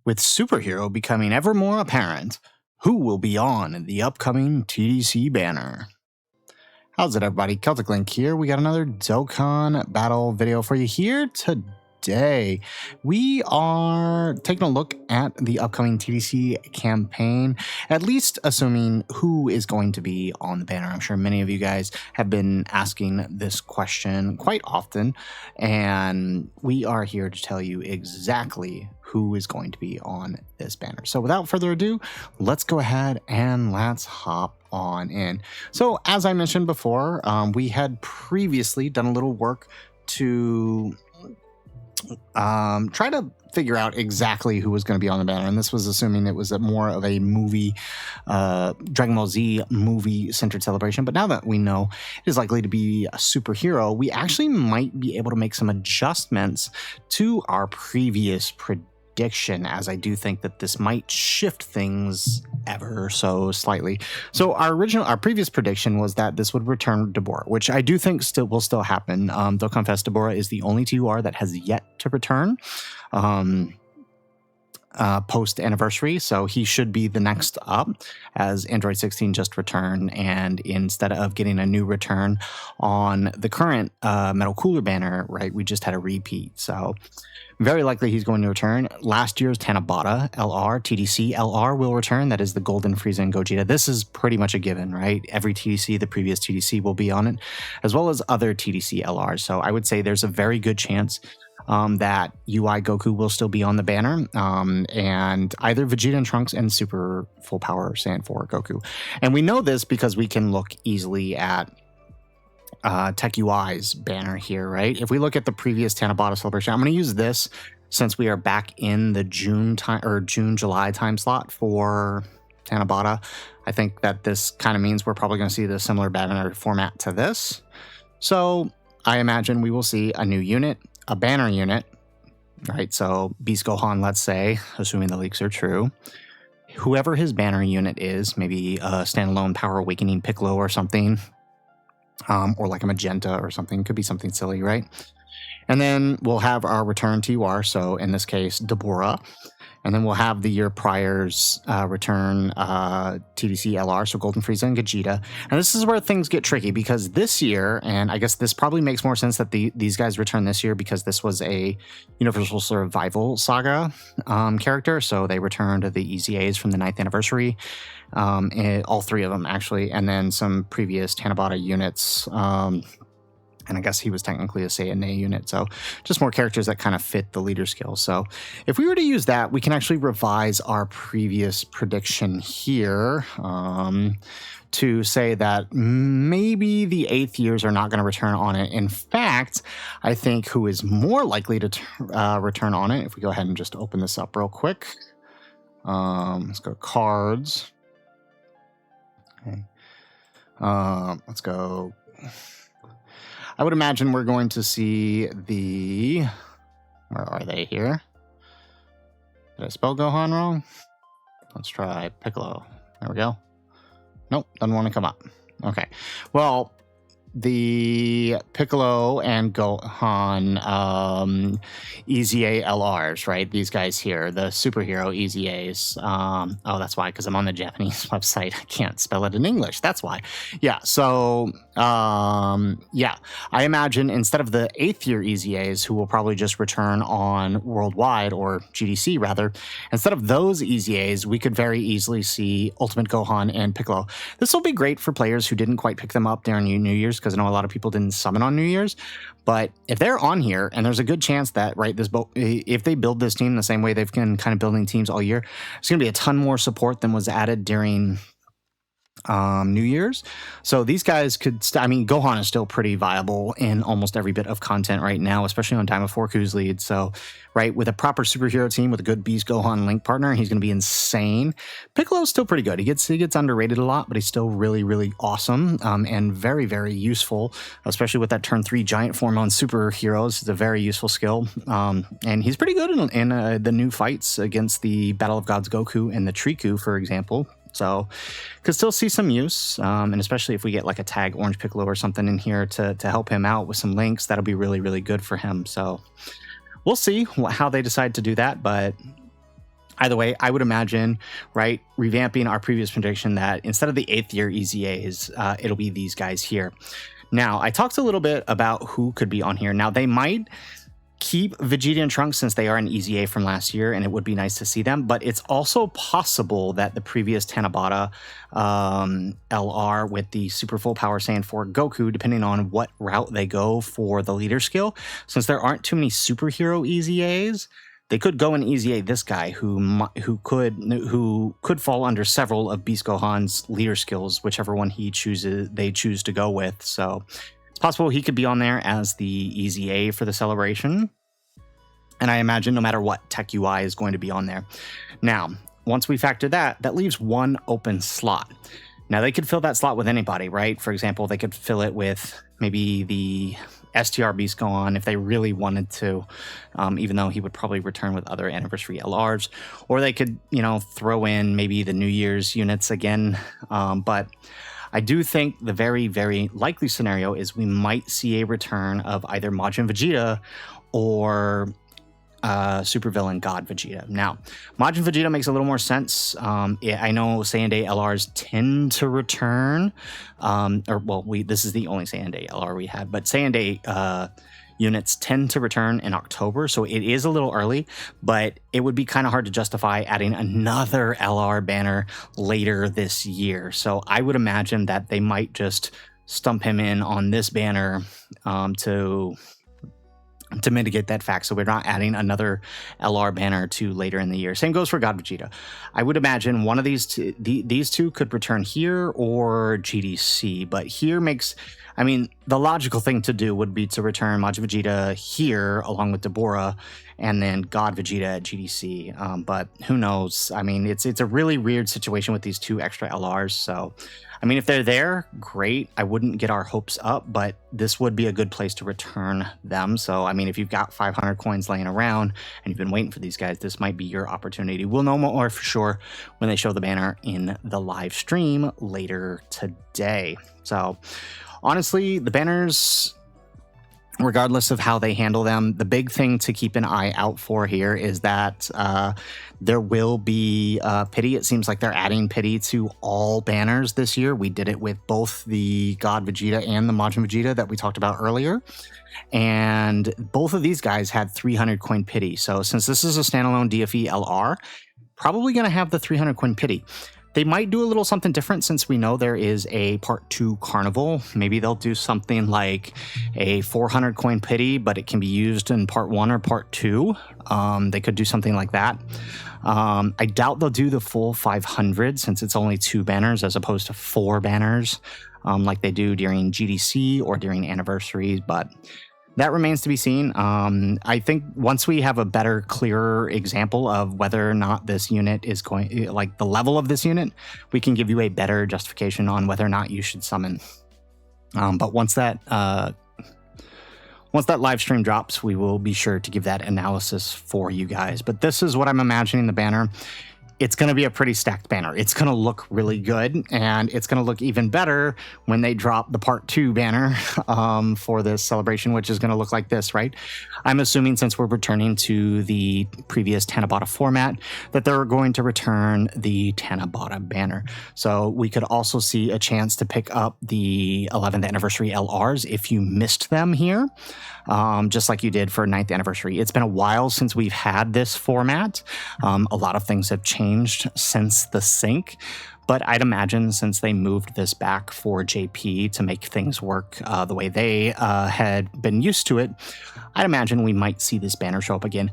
With superhero becoming ever more apparent, who will be on the upcoming TDC banner? How's it, everybody? Celtic Link here. We got another Dokkan Battle video for you here today. We are taking a look at the upcoming TDC campaign, at least assuming who is going to be on the banner. I'm sure many of you guys have been asking this question quite often, and we are here to tell you exactly who is going to be on this banner. So without further ado, let's go ahead and let's hop on in. So as I mentioned before, we had previously done a little work to try to figure out exactly who was going to be on the banner, and this was assuming it was more of a movie, Dragon Ball Z movie centered celebration. But now that we know it is likely to be a superhero, we actually might be able to make some adjustments to our previous prediction, as I do think that this might shift things ever so slightly. So our previous prediction was that this would return Deborah, which I do think will still happen. Dokkan Fest Deborah is the only TUR that has yet to return post anniversary, so he should be the next up, as Android 16 just returned, and instead of getting a new return on the current Metal Cooler banner, right, we just had a repeat. So very likely he's going to return. Last year's Tanabata LR, TDC LR will return. That is the Golden Frieza and Gogeta. This is pretty much a given, right? Every TDC, the previous TDC, will be on it, as well as other TDC LRs. So I would say there's a very good chance that UI Goku will still be on the banner, and either Vegeta and Trunks and Super Full Power Saiyan 4 Goku. And we know this because we can look easily at Tech UI's banner here, right? If we look at the previous Tanabata celebration, I'm going to use this since we are back in the June-July time slot for Tanabata. I think that this kind of means we're probably going to see the similar banner format to this. So I imagine we will see a new unit, a banner unit, right? So Beast Gohan, let's say, assuming the leaks are true. Whoever his banner unit is, maybe a standalone Power Awakening Piccolo or something, or like a Magenta or something, could be something silly, right? And then we'll have our return TUR, so in this case, Deborah. And then we'll have the year prior's return TDC LR, so Golden Frieza and Gogeta. And this is where things get tricky, because this year, and I guess this probably makes more sense that these guys return this year because this was a Universal Survival Saga character, so they returned the EZAs from the 9th anniversary. All three of them, actually, and then some previous Tanabata units. And I guess he was technically a Saiyan unit, so just more characters that kind of fit the leader skill. So if we were to use that, we can actually revise our previous prediction here to say that maybe the 8th years are not going to return on it. In fact, I think who is more likely to return on it, if we go ahead and just open this up real quick. Let's go to cards. Okay. Let's go. I would imagine we're going to see the... Where are they here? Did I spell Gohan wrong? Let's try Piccolo. There we go. Nope, doesn't want to come up. Okay. Well, the Piccolo and Gohan EZA LRs, right? These guys here, the superhero EZAs. Oh, that's why, because I'm on the Japanese website. I can't spell it in English. That's why. Yeah, so, yeah. I imagine instead of the 8th year EZAs, who will probably just return on Worldwide, or GDC rather, instead of those EZAs, we could very easily see Ultimate Gohan and Piccolo. This will be great for players who didn't quite pick them up during New Year's, because I know a lot of people didn't summon on New Year's. But if they're on here, and there's a good chance that, right, if they build this team the same way they've been kind of building teams all year, it's going to be a ton more support than was added during New Year's. So these guys could, Gohan is still pretty viable in almost every bit of content right now, especially on Diamond 4 Q's lead. So, right, with a proper superhero team with a good Beast Gohan Link partner, he's going to be insane. Piccolo's still pretty good. He gets underrated a lot, but he's still really, really awesome, and very, very useful, especially with that turn 3 giant form on superheroes. It's a very useful skill. And he's pretty good in the new fights against the Battle of Gods Goku and the Triku, for example. So could still see some use, and especially if we get like a tag Orange Piccolo or something in here to help him out with some links, that'll be really, really good for him. So we'll see how they decide to do that, but Either way, I would imagine, right, revamping our previous prediction that instead of the 8th year EZAs, it'll be these guys here. Now, I talked a little bit about who could be on here. Now, they might keep Vegeta and Trunks since they are an EZA from last year, and it would be nice to see them, but it's also possible that the previous Tanabata LR with the Super Full Power Saiyan 4 Goku, depending on what route they go for the leader skill, since there aren't too many superhero EZAs, they could go and EZA this guy who could fall under several of Beast Gohan's leader skills, whichever one they choose to go with. So it's possible he could be on there as the EZA for the celebration. And I imagine no matter what, Tech UI is going to be on there. Now, once we factor that, that leaves one open slot. Now, they could fill that slot with anybody, right? For example, they could fill it with maybe the STR Beast Gohan if they really wanted to, even though he would probably return with other anniversary LRs. Or they could, throw in maybe the New Year's units again. But I do think the very, very likely scenario is we might see a return of either Majin Vegeta or supervillain God Vegeta. Now, Majin Vegeta makes a little more sense. I know Saiyan Day LRs tend to return, this is the only Saiyan Day LR we had, but Saiyan Day units tend to return in October, so it is a little early, but it would be kind of hard to justify adding another LR banner later this year. So I would imagine that they might just stump him in on this banner to mitigate that fact, so we're not adding another LR banner to later in the year. Same goes for God Vegeta. I would imagine one of these two could return here or GDC, but here the logical thing to do would be to return Majin Vegeta here along with Deborah, and then God Vegeta at GDC. But who knows? It's a really weird situation with these two extra LRs, so if they're there, great. I wouldn't get our hopes up, but this would be a good place to return them. So, if you've got 500 coins laying around and you've been waiting for these guys, this might be your opportunity. We'll know more for sure when they show the banner in the live stream later today. So, honestly, the banners, regardless of how they handle them, the big thing to keep an eye out for here is that there will be pity. It seems like they're adding pity to all banners this year. We did it with both the God Vegeta and the Majin Vegeta that we talked about earlier. And both of these guys had 300 coin pity. So since this is a standalone DFE LR, probably going to have the 300 coin pity. They might do a little something different since we know there is a Part 2 Carnival. Maybe they'll do something like a 400 coin pity, but it can be used in Part 1 or Part 2. They could do something like that. I doubt they'll do the full 500 since it's only 2 banners as opposed to 4 banners like they do during GDC or during anniversaries, but that remains to be seen. I think once we have a better, clearer example of whether or not this unit is going, like the level of this unit, we can give you a better justification on whether or not you should summon. But once that live stream drops, we will be sure to give that analysis for you guys. But this is what I'm imagining the banner. It's going to be a pretty stacked banner. It's going to look really good, and it's going to look even better when they drop the Part 2 banner for this celebration, which is going to look like this, right? I'm assuming since we're returning to the previous Tanabata format, that they're going to return the Tanabata banner. So we could also see a chance to pick up the 11th anniversary LRs if you missed them here, just like you did for 9th anniversary. It's been a while since we've had this format. A lot of things have changed since the sync, but I'd imagine since they moved this back for JP to make things work the way they had been used to it, I'd imagine we might see this banner show up again.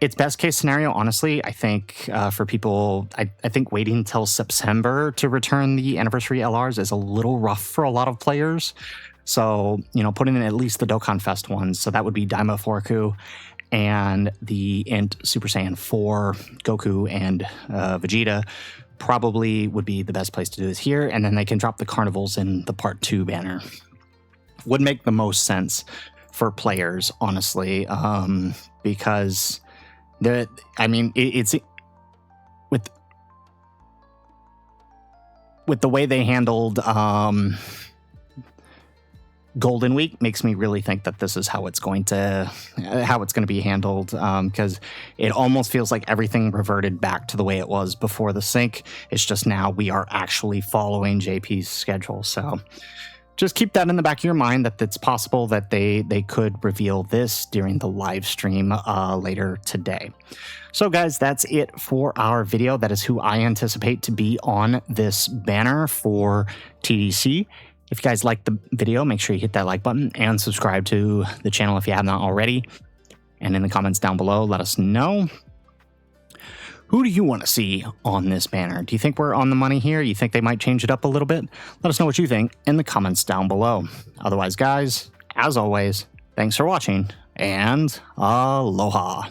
It's best case scenario, honestly. I think for people, I think waiting until September to return the anniversary LRs is a little rough for a lot of players. So, putting in at least the Dokkan Fest ones, so that would be Daima Forku and the Int Super Saiyan 4 Goku and Vegeta probably would be the best place to do this here, and then they can drop the Carnivals in the Part 2 banner. Would make the most sense for players, honestly, because it's with the way they handled Golden Week makes me really think that this is how it's going to be handled, because it almost feels like everything reverted back to the way it was before the sync. It's just now we are actually following JP's schedule. So just keep that in the back of your mind, that it's possible that they could reveal this during the live stream later today. So guys, that's it for our video. That is who I anticipate to be on this banner for TDC. If you guys liked the video, make sure you hit that like button and subscribe to the channel if you have not already. And in the comments down below, let us know, who do you want to see on this banner? Do you think we're on the money here? You think they might change it up a little bit? Let us know what you think in the comments down below. Otherwise, guys, as always, thanks for watching, and aloha.